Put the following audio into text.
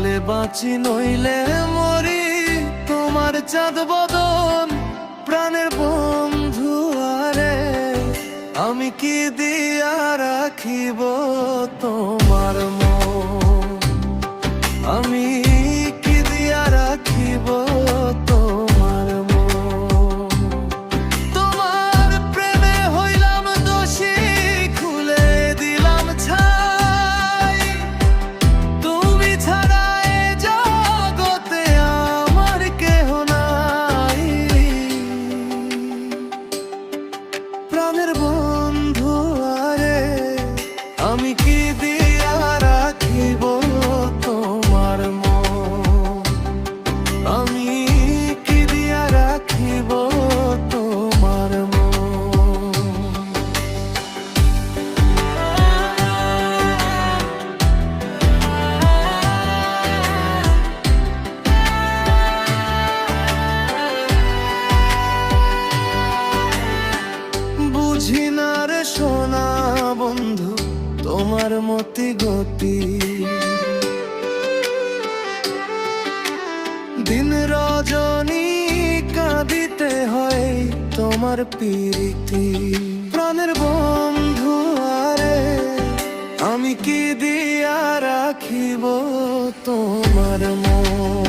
থাকলে বাঁচি নইলে মরি, তোমার চাঁদ বদন প্রাণের বন্ধু আরে, আমি কি দিয়া রাখিব তোমার মন, আমি কি দিয়া রাখিব তোমার মন। তোমার প্রেমে হইলাম দোষী, খুলে দিলাম ছাই, তুমি ছাড়া এ জগতে আমার কেহ নাই। প্রাণের বন্ধু আরে, আমি কি দিয়া রাখিব তোমার মন, আমি কি দিয়া রাখিব তোমার মন। বুঝি না রে সোনা বন্ধু তোমার মতি গতি, দিন রজনী কাঁদিতে হয় তোমার প্রীতি। প্রাণের বন্ধু আরে, আমি কি দিয়া রাখিব তোমার মন,